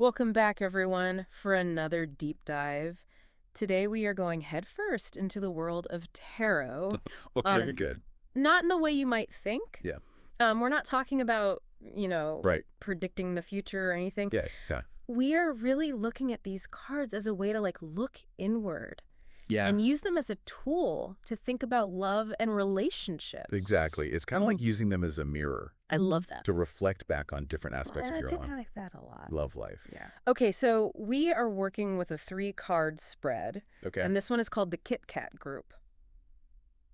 Welcome back, everyone, for another deep dive. Today we are going headfirst into the world of tarot. Okay, good. Not in the way you might think. Yeah. We're not talking about, Right. predicting the future or anything. Yeah, yeah. We are really looking at these cards as a way to look inward Yeah. and use them as a tool to think about love and relationships. Exactly. It's kind of like using them as a mirror I love that. to reflect back on different aspects of I your did own like that a lot. love life. Yeah. Okay, so we are working with a 3-card spread. Okay. And this one is called the Kit Kat group.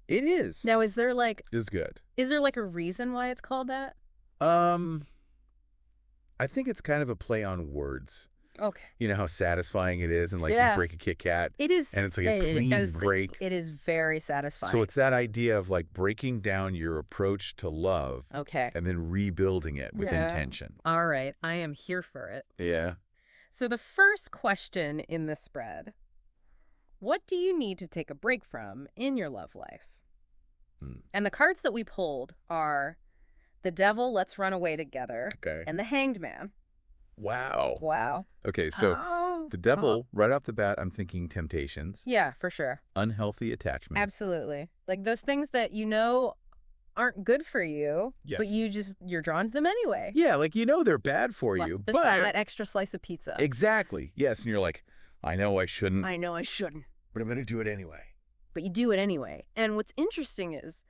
It is. Now, is there Is good. a reason why it's called that? I think it's kind of a play on words. Okay. You know how satisfying it is, and you break a Kit Kat, It is. and it's like a clean break. It is very satisfying. So it's that idea of breaking down your approach to love, okay. and then rebuilding it with Yeah. intention. All right, I am here for it. Yeah. So the first question in the spread: what do you need to take a break from in your love life? And the cards that we pulled are the Devil, Let's Run Away Together, Okay. and the Hanged Man. Wow. Wow. Okay, so the Devil, right off the bat, I'm thinking temptations, Yeah, for sure. unhealthy attachment. Absolutely. Like those things that aren't good for you, but Yes. you're drawn to them anyway. Yeah, they're bad for you, That's but that extra slice of pizza. exactly. Yes, and you're like, I know I shouldn't, I know I shouldn't, but I'm going to do it anyway. but you do it anyway. And what's interesting is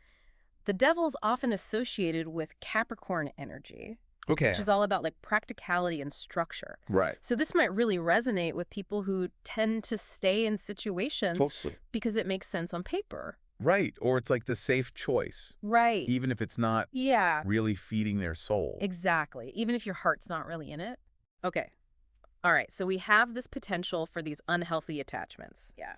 the Devil's often associated with Capricorn energy, Okay. which is all about practicality and structure. Right. So this might really resonate with people who tend to stay in situations Totally. because it makes sense on paper. Right, or it's the safe choice, Right. even if it's not Yeah. really feeding their soul. Exactly. Even if your heart's not really in it. Okay. All right. So we have this potential for these unhealthy attachments. Yeah.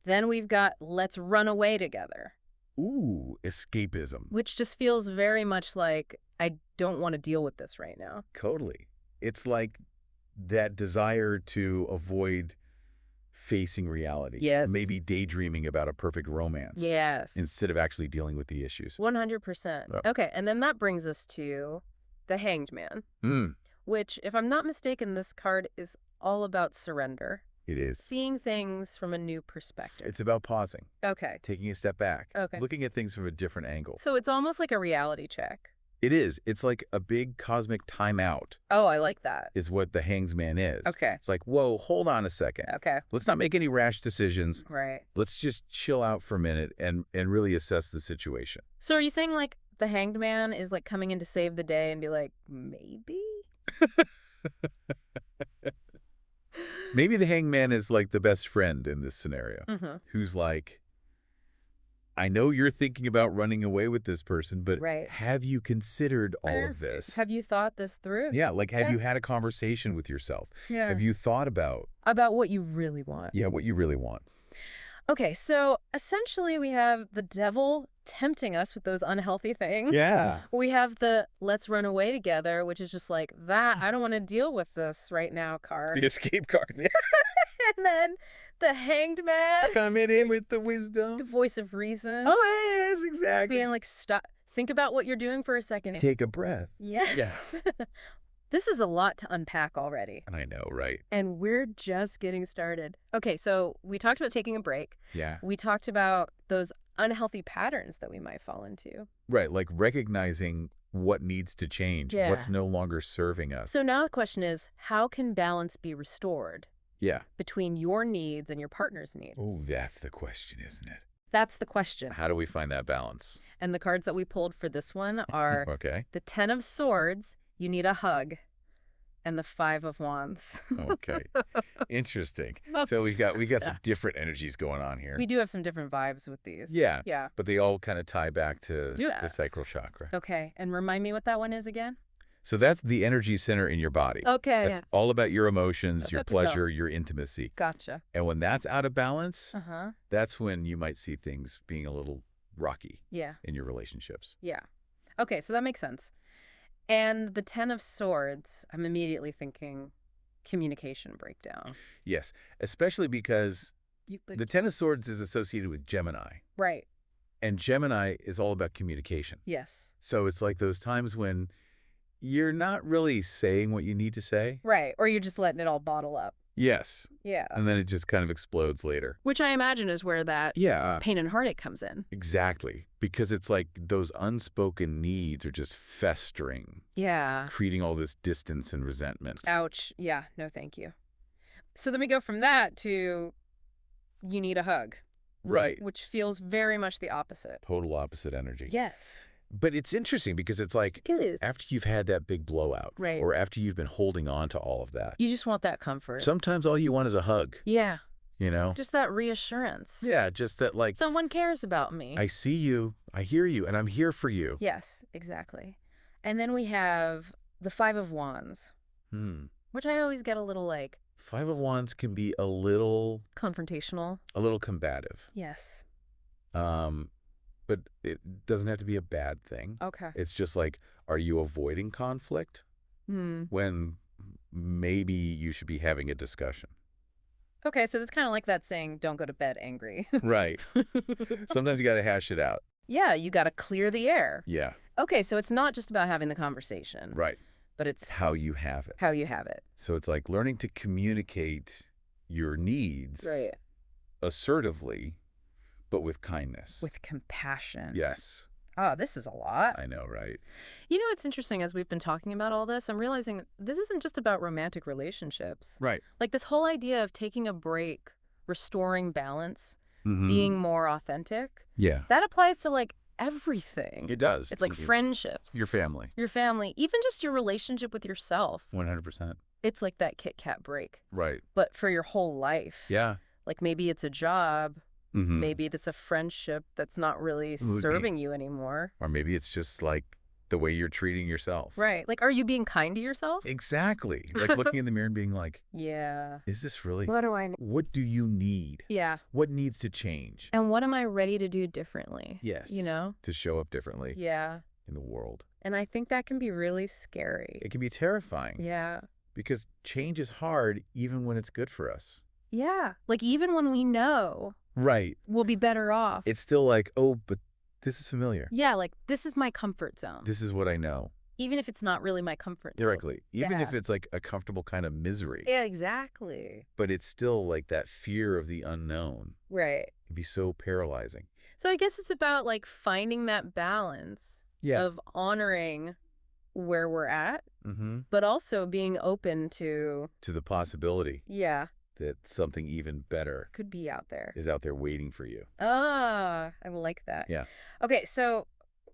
Then we've got let's run away together, Ooh, escapism. which just feels very much like I don't want to deal with this right now. Totally. It's like that desire to avoid facing reality. Yes. Maybe daydreaming about a perfect romance. Yes. Instead of actually dealing with the issues. 100%. Yep. Okay. And then that brings us to the Hanged Man, which, if I'm not mistaken, this card is all about surrender. It is. Seeing things from a new perspective. It's about pausing, Okay. taking a step back, Okay. looking at things from a different angle. So it's almost like a reality check. It is. It's like a big cosmic timeout Oh, I like that. is what the Hangsman is. Okay. It's like, whoa, hold on a second. Okay. Let's not make any rash decisions. Right. Let's just chill out for a minute and really assess the situation. So are you saying the Hanged Man is coming in to save the day and be like, maybe? Maybe the Hangman is the best friend in this scenario, who's like, I know you're thinking about running away with this person, but Right. have you considered all of this? Have you thought this through? Yeah, have you had a conversation with yourself? Yeah. Have you thought about, About what you really want. yeah, what you really want? Okay, so essentially we have the Devil tempting us with those unhealthy things. Yeah. We have the let's run away together, which is just that. I don't want to deal with this right now card. The escape card. And then the Hanged Man. Coming in with the The wisdom. voice of reason. Oh, yes, exactly. Being stop. Think about what you're doing for a second. Take a breath. Yes. This is a lot to unpack already. I know, right? And we're just getting started. Okay, so we talked about taking a break. Yeah. We talked about those unhealthy patterns that we might fall into. Right, recognizing what needs to change, Yeah. what's no longer serving us. So now the question is, how can balance be restored Yeah. between your needs and your partner's needs? Oh, that's the question, isn't it? That's the question. How do we find that balance? And the cards that we pulled for this one are Okay. the 10 of Swords, you need a hug, and the 5 of Wands. Okay. Interesting. So we got some different energies going on here. We do have some different vibes with these. Yeah. Yeah. But they all kind of tie back to the Yes. sacral chakra. Okay, and remind me what that one is again? So that's the energy center in your body. Okay. That's all about your emotions, your Good to know. pleasure, your intimacy. Gotcha. And when that's out of balance, Uh-huh. that's when you might see things being a little rocky Yeah. in your relationships. Yeah. Okay, so that makes sense. And the 10 of Swords, I'm immediately thinking communication breakdown. Yes, especially because the Ten of Swords is associated with Gemini. Right. And Gemini is all about communication. Yes. So it's like those times when you're not really saying what you need to say. Right. Or you're just letting it all bottle up. Yes. Yeah. And then it just kind of explodes later. Which I imagine is where that pain and heartache comes in. Exactly. Because it's like those unspoken needs are just festering. Yeah. Creating all this distance and resentment. Ouch. Yeah. No, thank you. So then we go from that to you need a hug. Right. Which feels very much the opposite. Total opposite energy. Yes. But it's interesting because it's like after you've had that big blowout, right, or after you've been holding on to all of that, you just want that comfort. Sometimes all you want is a hug. Yeah. You know? Just that reassurance. Yeah, just that like, someone cares about me. I see you, I hear you, and I'm here for you. Yes, exactly. And then we have the Five of Wands, which I always get a little like... Five of Wands can be a little... confrontational. A little combative. Yes. But it doesn't have to be a bad thing. Okay. It's just like, are you avoiding conflict? When maybe you should be having a discussion. Okay, so it's kind of like that saying, don't go to bed angry. Right. Sometimes you got to hash it out. Yeah, you got to clear the air. Yeah. Okay, so it's not just about having the conversation. Right. But it's how you have it. How you have it. So it's like learning to communicate your needs assertively, but with kindness. With compassion. Yes. Oh, this is a lot. I know, right? You know, it's interesting as we've been talking about all this, I'm realizing this isn't just about romantic relationships. Right. Like this whole idea of taking a break, restoring balance, being more authentic. Yeah. That applies to like everything. It does. It's like friendships. Your family. Your family. Even just your relationship with yourself. 100%. It's like that Kit Kat break. Right. But for your whole life. Yeah. Like maybe it's a job. Maybe it's a friendship that's not really serving you anymore. Or maybe it's just like the way you're treating yourself. Right. Like, are you being kind to yourself? Exactly. Like looking in the mirror and being like, yeah. Is this really? What do I need? What do you need? Yeah. What needs to change? And what am I ready to do differently? Yes. You know? To show up differently. Yeah. In the world. And I think that can be really scary. It can be terrifying. Yeah. Because change is hard even when it's good for us. Yeah. Like even when we know. Right. We'll be better off. It's still like, oh, but this is familiar. Yeah, like this is my comfort zone. This is what I know. Even if it's not really my comfort zone. Directly. Even if it's like a comfortable kind of misery. Yeah, exactly. But it's still like that fear of the unknown. Right. It'd be so paralyzing. So I guess it's about like finding that balance of honoring where we're at, but also being open to the possibility. Yeah. That something even better could be out there. Is out there waiting for you. Ah, I like that. Yeah. Okay, so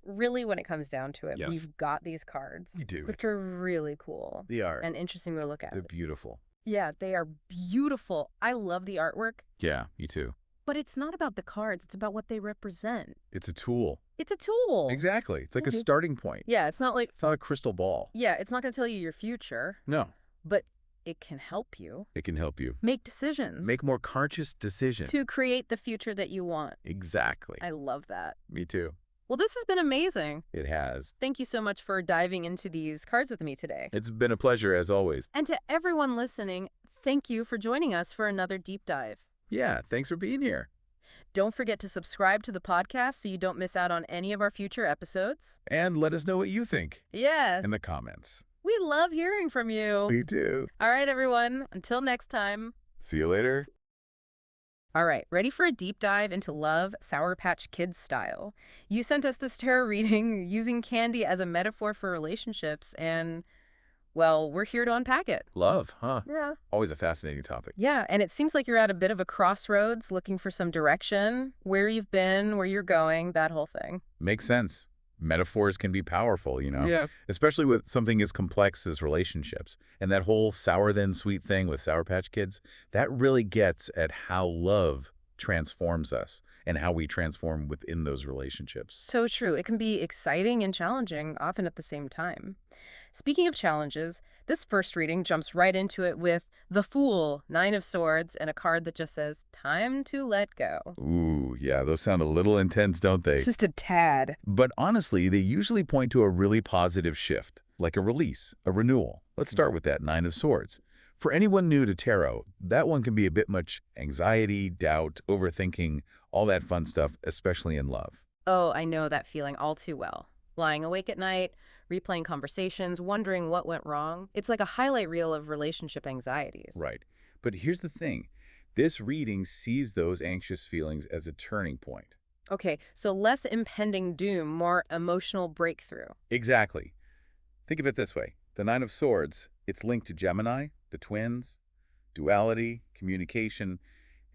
really when it comes down to it, we've got these cards. You do. Which are really cool. They are. And interesting to look at. They're beautiful. Yeah, they are beautiful. I love the artwork. Yeah, me too. But it's not about the cards. It's about what they represent. It's a tool. It's a tool. Exactly. It's like a starting point. Yeah, it's not like... It's not a crystal ball. Yeah, it's not going to tell you your future. No. But it can help you. It can help you. Make decisions. Make more conscious decisions. To create the future that you want. Exactly. I love that. Me too. Well, this has been amazing. It has. Thank you so much for diving into these cards with me today. It's been a pleasure, as always. And to everyone listening, thank you for joining us for another deep dive. Yeah, thanks for being here. Don't forget to subscribe to the podcast so you don't miss out on any of our future episodes. And let us know what you think. Yes. In the comments. We love hearing from you. We do. All right, everyone. Until next time. See you later. All right, ready for a deep dive into love, Sour Patch Kids style. You sent us this tarot reading using candy as a metaphor for relationships, and, well, we're here to unpack it. Love, huh? Yeah. Always a fascinating topic. Yeah, and it seems like you're at a bit of a crossroads looking for some direction, where you've been, where you're going, that whole thing. Makes sense. Metaphors can be powerful, you know? Yeah. Especially with something as complex as relationships. And that whole sour then sweet thing with Sour Patch Kids, that really gets at how love transforms us and how we transform within those relationships. So true. It can be exciting and challenging, often at the same time. Speaking of challenges, this first reading jumps right into it with the Fool, 9 of Swords, and a card that just says, time to let go. Ooh, yeah, those sound a little intense, don't they? It's just a tad. But honestly, they usually point to a really positive shift, like a release, a renewal. Let's start with that 9 of Swords. For anyone new to tarot, that one can be a bit much anxiety, doubt, overthinking, all that fun stuff, especially in love. Oh, I know that feeling all too well. Lying awake at night, replaying conversations, wondering what went wrong. It's like a highlight reel of relationship anxieties. Right. But here's the thing. This reading sees those anxious feelings as a turning point. Okay, so less impending doom, more emotional breakthrough. Exactly. Think of it this way. The Nine of Swords, it's linked to Gemini, the twins, duality, communication,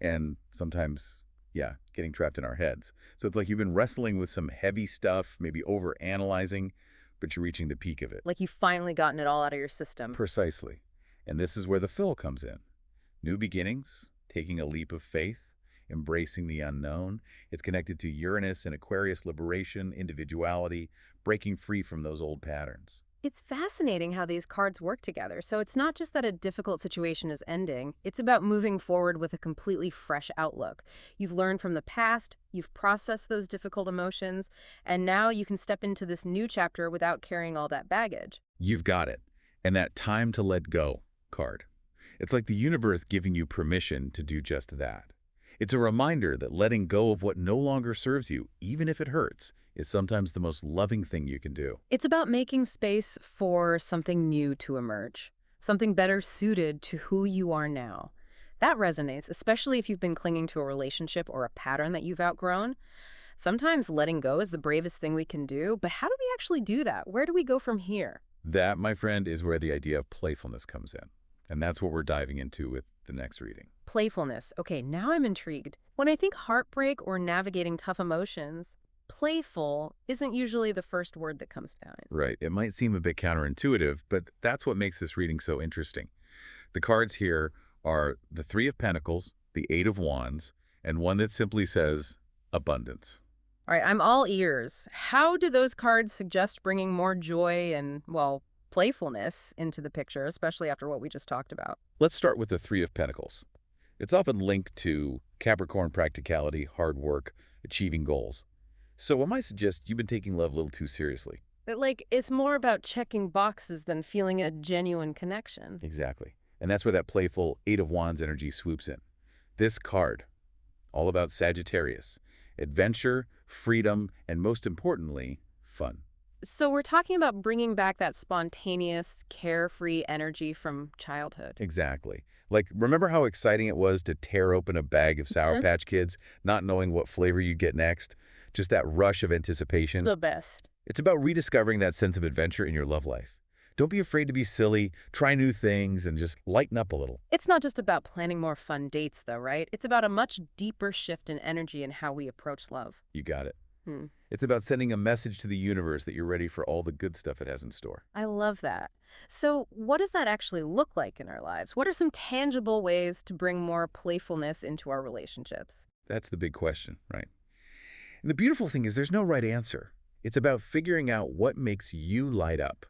and sometimes, yeah, getting trapped in our heads. So it's like you've been wrestling with some heavy stuff, maybe over-analyzing, but you're reaching the peak of it. Like you've finally gotten it all out of your system. Precisely. And this is where the fill comes in. New beginnings, taking a leap of faith, embracing the unknown. It's connected to Uranus and Aquarius liberation, individuality, breaking free from those old patterns. It's fascinating how these cards work together. So it's not just that a difficult situation is ending, it's about moving forward with a completely fresh outlook. You've learned from the past, you've processed those difficult emotions, and now you can step into this new chapter without carrying all that baggage. You've got it. And that time to let go card. It's like the universe giving you permission to do just that. It's a reminder that letting go of what no longer serves you, even if it hurts, is sometimes the most loving thing you can do. It's about making space for something new to emerge, something better suited to who you are now. That resonates, especially if you've been clinging to a relationship or a pattern that you've outgrown. Sometimes letting go is the bravest thing we can do, but how do we actually do that? Where do we go from here? That, my friend, is where the idea of playfulness comes in. And that's what we're diving into with the next reading. Playfulness. Okay, now I'm intrigued. When I think heartbreak or navigating tough emotions, playful isn't usually the first word that comes to mind. Right. It might seem a bit counterintuitive, but that's what makes this reading so interesting. The cards here are the Three of Pentacles, the Eight of Wands, and one that simply says abundance. All right, I'm all ears. How do those cards suggest bringing more joy and, well, playfulness into the picture, especially after what we just talked about? Let's start with the Three of Pentacles. It's often linked to Capricorn practicality, hard work, achieving goals. So I might suggest you've been taking love a little too seriously. It's more about checking boxes than feeling a genuine connection. Exactly. And that's where that playful Eight of Wands energy swoops in. This card, all about Sagittarius, adventure, freedom, and most importantly, fun. So we're talking about bringing back that spontaneous, carefree energy from childhood. Exactly. Like, remember how exciting it was to tear open a bag of Sour Patch Kids, not knowing what flavor you'd get next? Just that rush of anticipation. The best. It's about rediscovering that sense of adventure in your love life. Don't be afraid to be silly, try new things, and just lighten up a little. It's not just about planning more fun dates, though, right? It's about a much deeper shift in energy in how we approach love. You got it. Hmm. It's about sending a message to the universe that you're ready for all the good stuff it has in store. I love that. So what does that actually look like in our lives? What are some tangible ways to bring more playfulness into our relationships? That's the big question, right? And the beautiful thing is there's no right answer. It's about figuring out what makes you light up,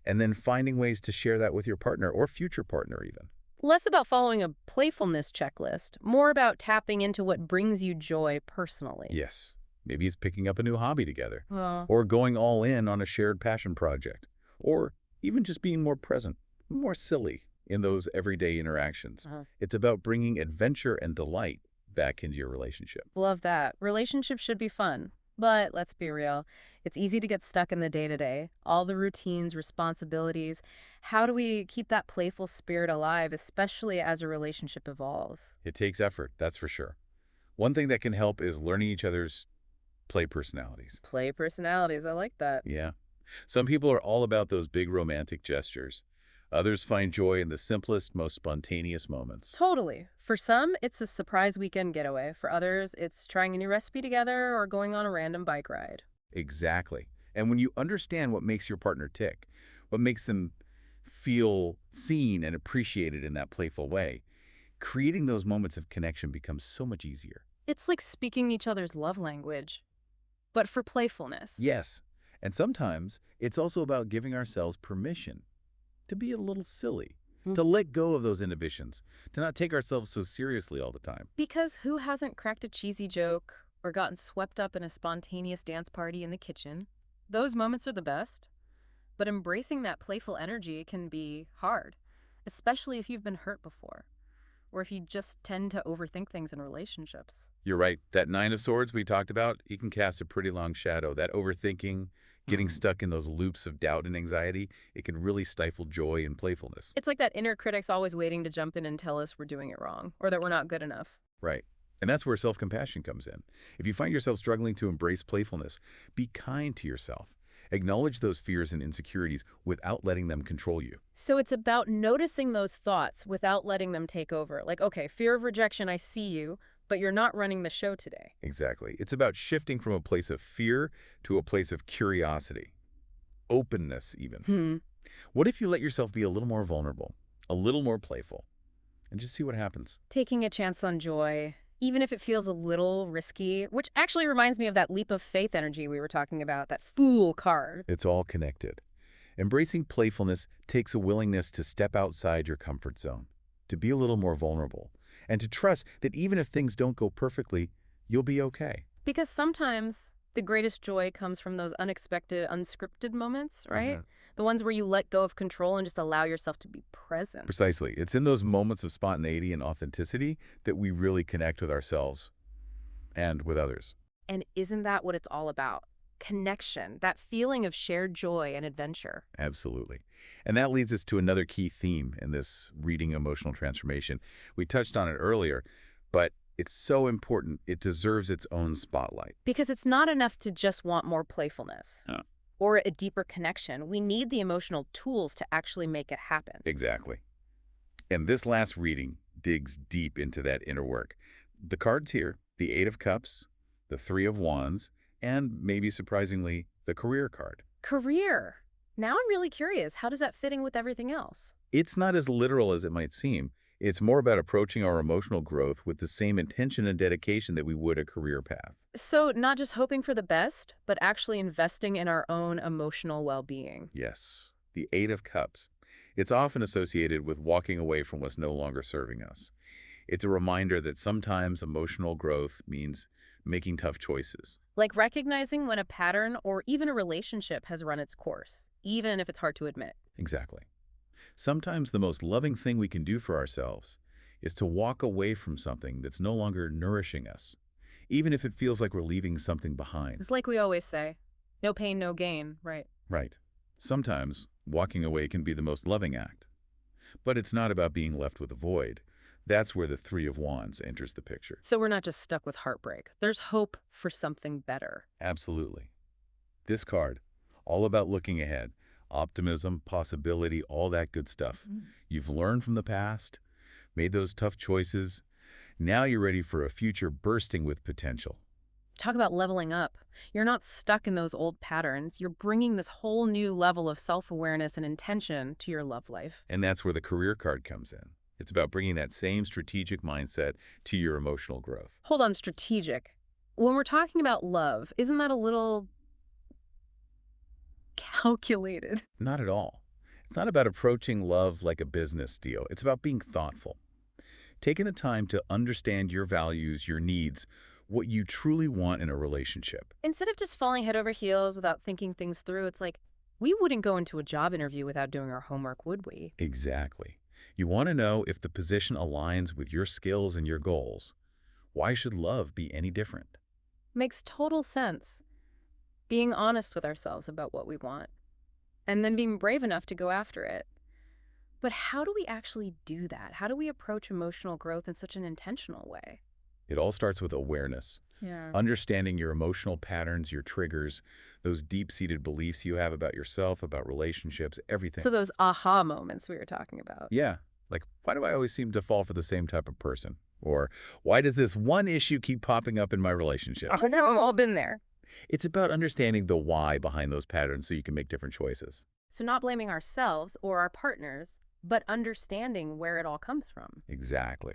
and then finding ways to share that with your partner or future partner even. Less about following a playfulness checklist, more about tapping into what brings you joy personally. Yes. Maybe it's picking up a new hobby together, Well, or going all in on a shared passion project, or even just being more present, more silly in those everyday interactions. It's about bringing adventure and delight back into your relationship. love that. Relationships should be fun. But let's be real, it's easy to get stuck in the day-to-day, all the routines, responsibilities. How do we keep that playful spirit alive, especially as a relationship evolves? It takes effort, that's for sure. One thing that can help is learning each other's play personalities. Play personalities, I like that. Yeah. Some people are all about those big romantic gestures. Others find joy in the simplest, most spontaneous moments. Totally. For some, it's a surprise weekend getaway. For others, it's trying a new recipe together or going on a random bike ride. Exactly. And when you understand what makes your partner tick, what makes them feel seen and appreciated in that playful way, creating those moments of connection becomes so much easier. It's like speaking each other's love language, but for playfulness. Yes. And sometimes it's also about giving ourselves permission to be a little silly, to let go of those inhibitions, to not take ourselves so seriously all the time. Because who hasn't cracked a cheesy joke or gotten swept up in a spontaneous dance party in the kitchen? Those moments are the best. But embracing that playful energy can be hard, especially if you've been hurt before, or if you just tend to overthink things in relationships. You're right. That Nine of Swords we talked about, he can cast a pretty long shadow. That overthinking, Getting stuck in those loops of doubt and anxiety, it can really stifle joy and playfulness. It's like that inner critic's always waiting to jump in and tell us we're doing it wrong or that we're not good enough. Right. And that's where self-compassion comes in. If you find yourself struggling to embrace playfulness, be kind to yourself. Acknowledge those fears and insecurities without letting them control you. So it's about noticing those thoughts without letting them take over. Like, okay, fear of rejection, I see you, but you're not running the show today. Exactly. It's about shifting from a place of fear to a place of curiosity, openness even. What if you let yourself be a little more vulnerable, a little more playful, and just see what happens? Taking a chance on joy, even if it feels a little risky, which actually reminds me of that leap of faith energy we were talking about, that fool card. It's all connected. Embracing playfulness takes a willingness to step outside your comfort zone, to be a little more vulnerable, and to trust that even if things don't go perfectly, you'll be okay. Because sometimes the greatest joy comes from those unexpected, unscripted moments, right? The ones where you let go of control and just allow yourself to be present. Precisely. It's in those moments of spontaneity and authenticity that we really connect with ourselves and with others. And isn't that what it's all about? Connection, that feeling of shared joy and adventure. Absolutely. And that leads us to another key theme in this reading emotional transformation. We touched on it earlier, but it's so important, it deserves its own spotlight. Because it's not enough to just want more playfulness or a deeper connection. We need the emotional tools to actually make it happen. Exactly. And this last reading digs deep into that inner work. The cards here, the Eight of Cups, the Three of Wands, and maybe surprisingly, the Career card. Career. Now I'm really curious. How does that fit in with everything else? It's not as literal as it might seem. It's more about approaching our emotional growth with the same intention and dedication that we would a career path. So not just hoping for the best, but actually investing in our own emotional well-being. Yes, the Eight of Cups. It's often associated with walking away from what's no longer serving us. It's a reminder that sometimes emotional growth means making tough choices. Like recognizing when a pattern or even a relationship has run its course, even if it's hard to admit. Exactly. Sometimes the most loving thing we can do for ourselves is to walk away from something that's no longer nourishing us, even if it feels like we're leaving something behind. It's like we always say, no pain, no gain, right? Right. Sometimes walking away can be the most loving act. But it's not about being left with a void. That's where the Three of Wands enters the picture. So we're not just stuck with heartbreak. There's hope for something better. Absolutely. This card, all about looking ahead, optimism, possibility, all that good stuff. You've learned from the past, made those tough choices. Now you're ready for a future bursting with potential. Talk about leveling up. You're not stuck in those old patterns. You're bringing this whole new level of self-awareness and intention to your love life. And that's where the Career card comes in. It's about bringing that same strategic mindset to your emotional growth. Hold on, strategic. When we're talking about love, isn't that a little calculated? Not at all. It's not about approaching love like a business deal. It's about being thoughtful. Taking the time to understand your values, your needs, what you truly want in a relationship. Instead of just falling head over heels without thinking things through, it's like, we wouldn't go into a job interview without doing our homework, would we? Exactly. You want to know if the position aligns with your skills and your goals. Why should love be any different? Makes total sense. Being honest with ourselves about what we want, and then being brave enough to go after it. But how do we actually do that? How do we approach emotional growth in such an intentional way? It all starts with awareness. Yeah. Understanding your emotional patterns, your triggers, those deep-seated beliefs you have about yourself, about relationships, everything. So those aha moments we were talking about. Yeah, like, why do I always seem to fall for the same type of person? Or why does this one issue keep popping up in my relationship? Oh, no, we've all been there. It's about understanding the why behind those patterns so you can make different choices. So not blaming ourselves or our partners, but understanding where it all comes from. Exactly.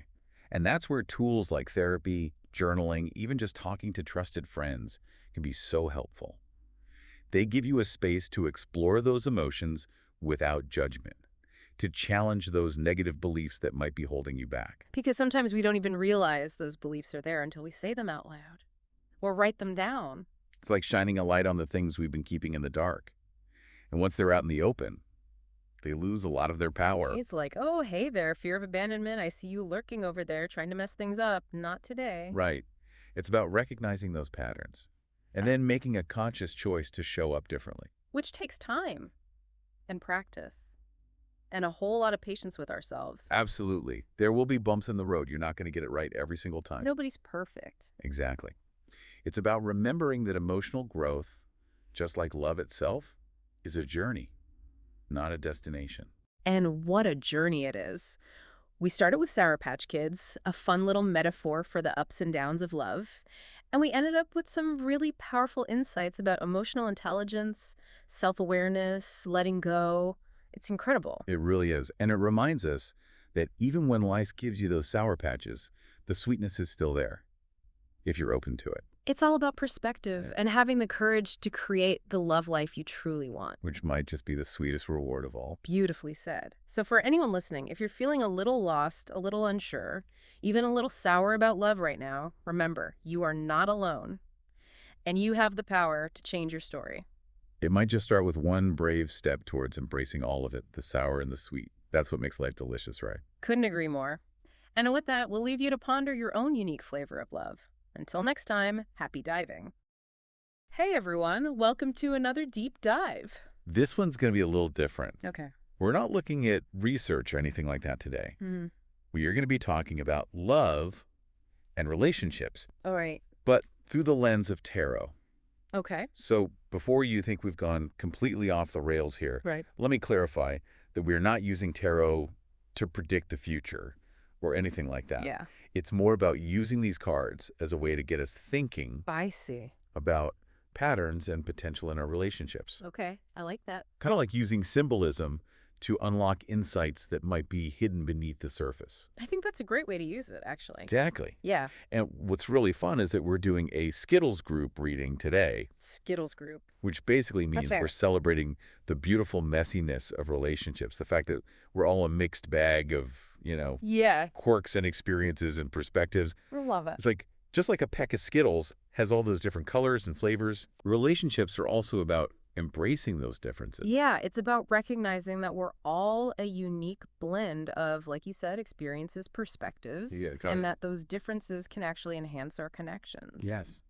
And that's where tools like therapy, journaling, even just talking to trusted friends can be so helpful. They give you a space to explore those emotions without judgment, to challenge those negative beliefs that might be holding you back. Because sometimes we don't even realize those beliefs are there until we say them out loud or write them down. It's like shining a light on the things we've been keeping in the dark. And once they're out in the open, they lose a lot of their power. It's like, oh, hey there, fear of abandonment. I see you lurking over there trying to mess things up. Not today. Right. It's about recognizing those patterns and then making a conscious choice to show up differently. Which takes time and practice and a whole lot of patience with ourselves. Absolutely. There will be bumps in the road. You're not going to get it right every single time. Nobody's perfect. Exactly. It's about remembering that emotional growth, just like love itself, is a journey, not a destination. And what a journey it is. We started with Sour Patch Kids, a fun little metaphor for the ups and downs of love. And we ended up with some really powerful insights about emotional intelligence, self-awareness, letting go. It's incredible. It really is. And it reminds us that even when life gives you those sour patches, the sweetness is still there, if you're open to it. It's all about perspective and having the courage to create the love life you truly want. Which might just be the sweetest reward of all. Beautifully said. So for anyone listening, if you're feeling a little lost, a little unsure, even a little sour about love right now, remember, you are not alone. And you have the power to change your story. It might just start with one brave step towards embracing all of it, the sour and the sweet. That's what makes life delicious, right? Couldn't agree more. And with that, we'll leave you to ponder your own unique flavor of love. Until next time, happy diving. Hey everyone, welcome to another deep dive. This one's going to be a little different. Okay. We're not looking at research or anything like that today. We are going to be talking about love and relationships, All right. but through the lens of tarot. Okay. So before you think we've gone completely off the rails here, Right. let me clarify that we're not using tarot to predict the future or anything like that. Yeah. It's more about using these cards as a way to get us thinking I see. about patterns and potential in our relationships. Okay. I like that. Kind of like using symbolism to unlock insights that might be hidden beneath the surface. I think that's a great way to use it, actually. Exactly. Yeah. And what's really fun is that we're doing a Skittles group reading today, Skittles group. which basically means fair. we're celebrating the beautiful messiness of relationships, the fact that we're all a mixed bag of, Yeah. quirks and experiences and perspectives. I love it. It's like, just like a peck of Skittles has all those different colors and flavors, relationships are also about embracing those differences. Yeah, it's about recognizing that we're all a unique blend of, like you said, experiences, perspectives, Yeah, got and it. that those differences can actually enhance our connections. Yes.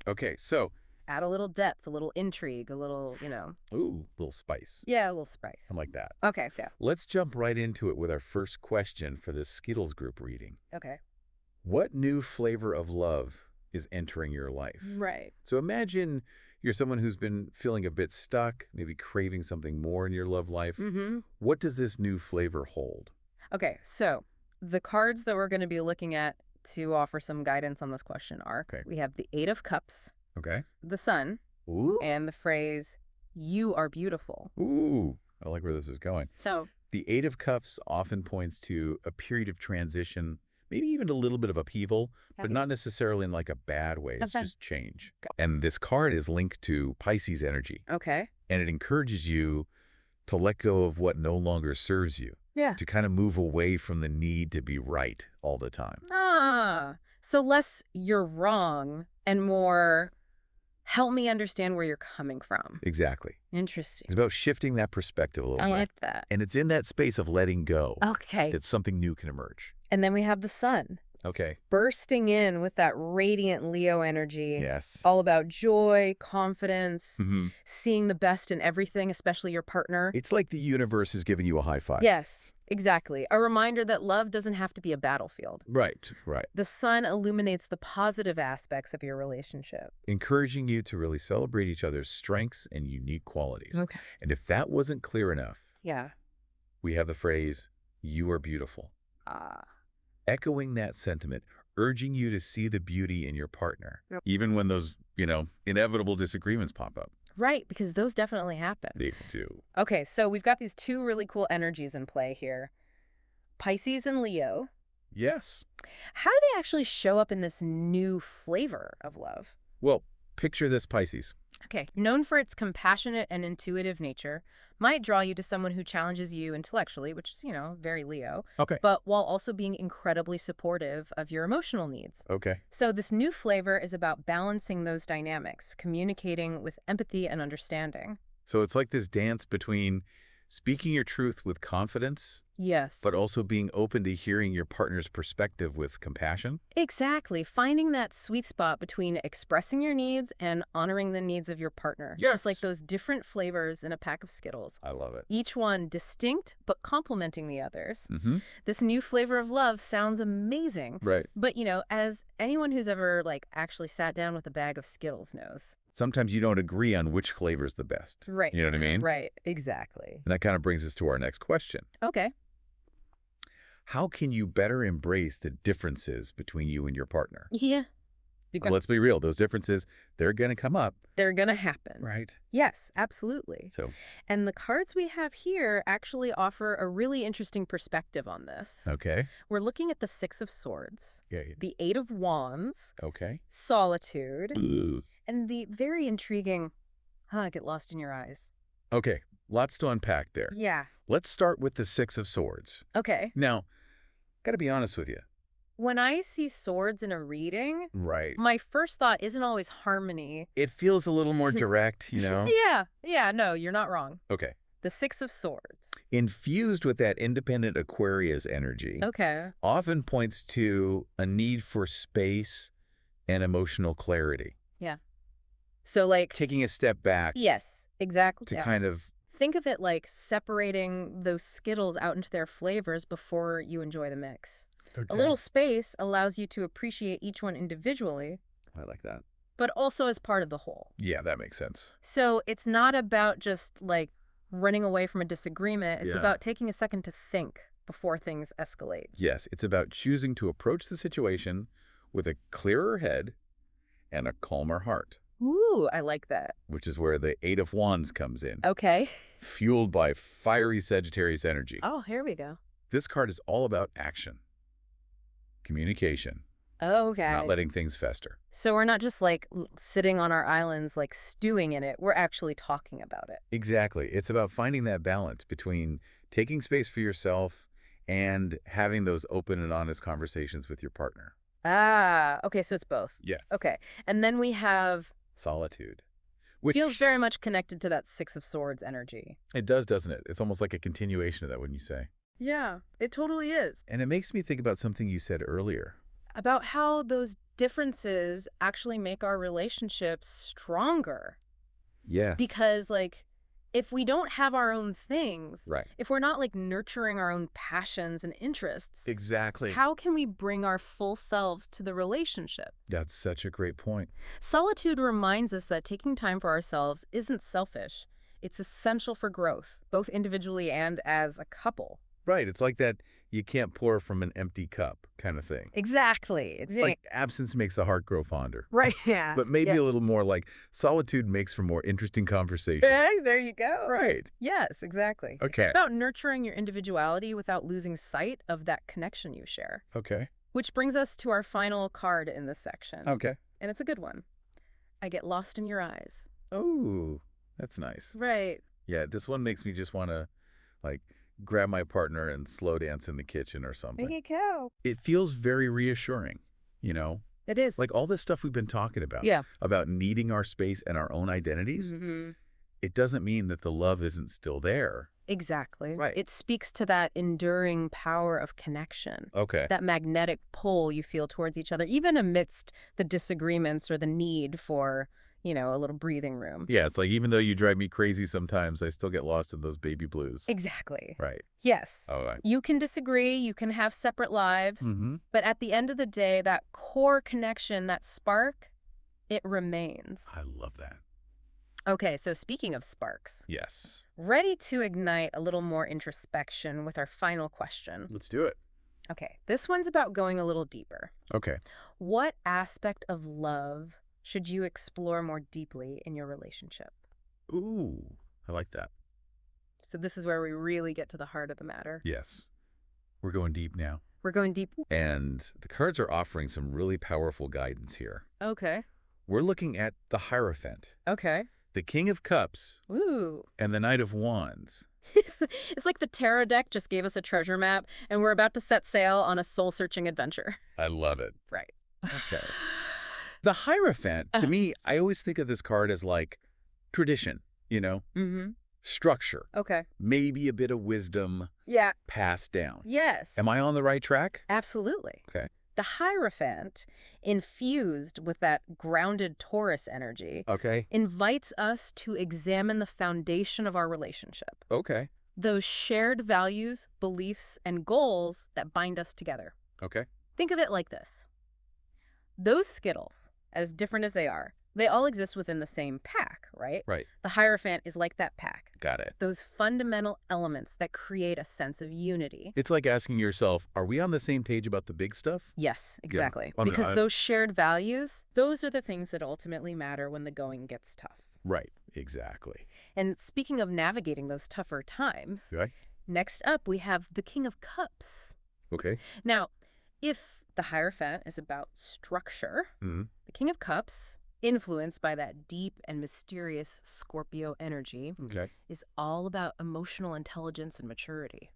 Okay, so, Add a little depth, a little intrigue, a little, ooh, little spice. yeah, a little spice. I like that. Okay, yeah. Let's jump right into it with our first question for this Skittles group reading. Okay. What new flavor of love is entering your life? Right. So imagine you're someone who's been feeling a bit stuck, maybe craving something more in your love life. Mm-hmm. What does this new flavor hold? Okay, so the cards that we're going to be looking at to offer some guidance on this question are, Okay. we have the Eight of Cups, Okay. the Sun, Ooh. and the phrase, "You are beautiful." Ooh. I like where this is going. So, The Eight of Cups often points to a period of transition, maybe even a little bit of upheaval, but Okay. not necessarily in like a bad way. It's Okay. just change. And this card is linked to Pisces energy, okay. and it encourages you to let go of what no longer serves you, Yeah. to kind of move away from the need to be right all the time. So less "you're wrong" and more "help me understand where you're coming from." Exactly. Interesting. It's about shifting that perspective a little I bit. like that. And it's in that space of letting go Okay. that something new can emerge. And then we have the Sun, Okay. bursting in with that radiant Leo energy. Yes. All about joy, confidence, Mhm. seeing the best in everything, especially your partner. It's like the universe is giving you a high five. Yes, exactly. A reminder that love doesn't have to be a battlefield. Right, right. The Sun illuminates the positive aspects of your relationship. Encouraging you to really celebrate each other's strengths and unique qualities. Okay. And if that wasn't clear enough, Yeah. we have the phrase, "You are beautiful." Echoing that sentiment, urging you to see the beauty in your partner, Yep. even when those, inevitable disagreements pop up. Right, because those definitely happen. They do. Okay, so we've got these two really cool energies in play here. Pisces and Leo. Yes. How do they actually show up in this new flavor of love? Well, picture this, Pisces. Okay, known for its compassionate and intuitive nature, might draw you to someone who challenges you intellectually, which is, very Leo, Okay. but while also being incredibly supportive of your emotional needs. Okay. So this new flavor is about balancing those dynamics, communicating with empathy and understanding. So it's like this dance between speaking your truth with confidence Yes. but also being open to hearing your partner's perspective with compassion. Exactly. Finding that sweet spot between expressing your needs and honoring the needs of your partner. Just like Yes. those different flavors in a pack of Skittles. I love it. Each one distinct but complementing the others. Mm-hmm. This new flavor of love sounds amazing. Right. But, as anyone who's ever, actually sat down with a bag of Skittles knows. Sometimes you don't agree on which flavor's the best. Right. You know what I mean? Right. Exactly. And that kind of brings us to our next question. Okay. How can you better embrace the differences between you and your partner? Yeah. Let's be real. Those differences, they're going to come up. They're going to happen. Right. Yes, absolutely. So, And the cards we have here actually offer a really interesting perspective on this. okay. We're looking at the Six of Swords, Okay. the Eight of Wands, Okay. Solitude, Ooh. and the very intriguing, Get Lost in Your Eyes. Okay. Lots to unpack there. Yeah. Let's start with the Six of Swords. Okay. Now, got to be honest with you. When I see swords in a reading, Right. my first thought isn't always harmony. It feels a little more direct, Yeah, no, you're not wrong. Okay. The Six of Swords. Infused with that independent Aquarius energy, Okay. often points to a need for space and emotional clarity. Yeah. So, Taking a step back yes, exactly. to Yeah. kind of, Think of it like separating those Skittles out into their flavors before you enjoy the mix. A little space allows you to appreciate each one individually, I like that. but also as part of the whole. Yeah, that makes sense. So it's not about just running away from a disagreement. It's Yeah. about taking a second to think before things escalate. Yes, it's about choosing to approach the situation with a clearer head and a calmer heart, Ooh, I like that. which is where the Eight of Wands comes in, Okay. fueled by fiery Sagittarius energy. Oh, here we go. This card is all about action, communication, Okay. not letting things fester. So we're not just sitting on our islands stewing in it. We're actually talking about it. Exactly. It's about finding that balance between taking space for yourself and having those open and honest conversations with your partner. Ah, okay, so it's both. Yes. Okay. And then we have Solitude. Which feels very much connected to that Six of Swords energy. it does, doesn't it? It's almost like a continuation of that, wouldn't you say? Yeah, it totally is. And it makes me think about something you said earlier. About how those differences actually make our relationships stronger. Yeah. Because, if we don't have our own things, Right. if we're not, nurturing our own passions and interests, Exactly. how can we bring our full selves to the relationship? That's such a great point. Solitude reminds us that taking time for ourselves isn't selfish. It's essential for growth, both individually and as a couple. Right. It's like that you can't pour from an empty cup kind of thing. Exactly. It's like absence makes the heart grow fonder. Right, yeah. But maybe a little more like solitude makes for more interesting conversation. There you go. Right. Yes, exactly. Okay. It's about nurturing your individuality without losing sight of that connection you share. Okay. Which brings us to our final card in this section. Okay. And it's a good one. I Get Lost in Your Eyes. Oh, that's nice. Right. Yeah, this one makes me just want to grab my partner and slow dance in the kitchen or something. Make it go. It feels very reassuring, It is. Like all this stuff we've been talking about. Yeah. About needing our space and our own identities. Mm-hmm. It doesn't mean that the love isn't still there. Exactly. Right. It speaks to that enduring power of connection. Okay. That magnetic pull you feel towards each other, even amidst the disagreements or the need for, a little breathing room. Yeah, it's like even though you drive me crazy sometimes, I still get lost in those baby blues. Exactly. Right. Yes. All right. You can disagree, you can have separate lives, Mm-hmm. but at the end of the day, that core connection, that spark, it remains. I love that. Okay, so speaking of sparks, Yes. ready to ignite a little more introspection with our final question. Let's do it. Okay, this one's about going a little deeper. Okay. What aspect of love should you explore more deeply in your relationship? Ooh, I like that. So this is where we really get to the heart of the matter. Yes. We're going deep now. We're going deep. And the cards are offering some really powerful guidance here. Okay. We're looking at the Hierophant, Okay. the King of Cups, Ooh. and the Knight of Wands. It's like the tarot deck just gave us a treasure map, and we're about to set sail on a soul-searching adventure. I love it. Right. Okay. The Hierophant, to me, I always think of this card as like tradition, Mm-hmm. structure, Okay. maybe a bit of wisdom Yeah. passed down. Yes. Am I on the right track? Absolutely. Okay. The Hierophant, infused with that grounded Taurus energy, Okay. invites us to examine the foundation of our relationship. Okay. Those shared values, beliefs, and goals that bind us together. Okay. Think of it like this. Those Skittles, as different as they all exist within the same pack, right? Right. The Hierophant is like that pack. Got it. Those fundamental elements that create a sense of unity. It's like asking yourself, are we on the same page about the big stuff? Yes, exactly. I mean, Because those shared values, those are the things that ultimately matter when the going gets tough. Right. Exactly. And speaking of navigating those tougher times, Okay. next up we have the King of Cups. Okay. Now, if the Hierophant is about structure, Mm-hmm. the King of Cups, influenced by that deep and mysterious Scorpio energy, Okay. is all about emotional intelligence and maturity.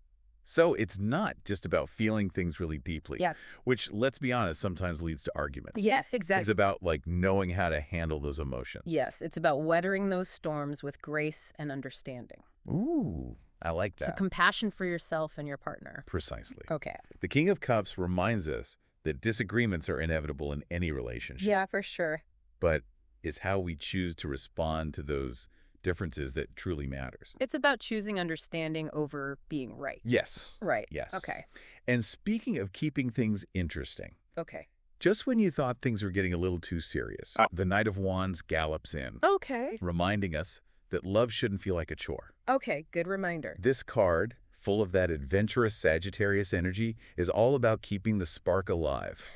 So it's not just about feeling things really deeply, Yeah. which, let's be honest, sometimes leads to arguments. Yes, It's exactly. about, like, knowing how to handle those emotions. Yes, it's about weathering those storms with grace and understanding. Ooh, I like So that. compassion for yourself and your partner. Precisely. Okay. The King of Cups reminds us that disagreements are inevitable in any relationship. Yeah, for sure. But it's how we choose to respond to those differences that truly matters. It's about choosing understanding over being right. Yes. Right. Yes. Okay. And speaking of keeping things interesting, Okay. just when you thought things were getting a little too serious, the Knight of Wands gallops in, Okay. reminding us that love shouldn't feel like a chore. Okay, good reminder. This card, full of that adventurous Sagittarius energy, is all about keeping the spark alive,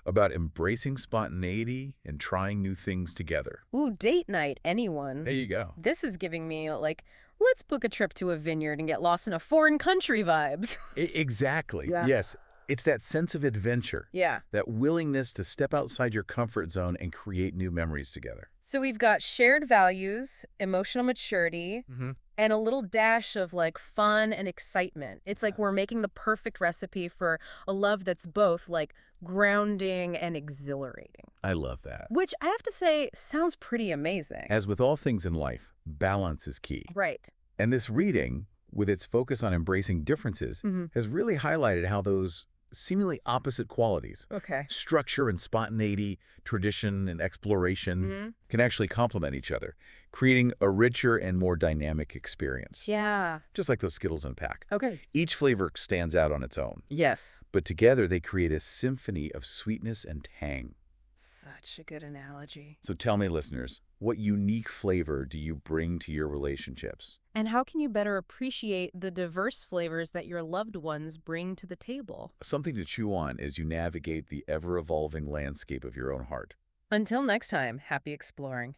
about embracing spontaneity and trying new things together. Ooh, date night, anyone. There you go. This is giving me, like, let's book a trip to a vineyard and get lost in a foreign country vibes. Exactly. Yeah. Yes. It's that sense of adventure, Yeah. that willingness to step outside your comfort zone and create new memories together. So we've got shared values, emotional maturity, and a little dash of, like, fun and excitement. It's like we're making the perfect recipe for a love that's both, like, grounding and exhilarating. I love that. Which I have to say sounds pretty amazing. As with all things in life, balance is key. Right. And this reading, with its focus on embracing differences, has really highlighted how those seemingly opposite qualities, Okay. structure and spontaneity, tradition and exploration, can actually complement each other, creating a richer and more dynamic experience. Yeah. Just like those Skittles in a pack. Okay. Each flavor stands out on its own, Yes. but together they create a symphony of sweetness and tang. Such a good analogy. So tell me, listeners, what unique flavor do you bring to your relationships? And how can you better appreciate the diverse flavors that your loved ones bring to the table? Something to chew on as you navigate the ever-evolving landscape of your own heart. Until next time, happy exploring.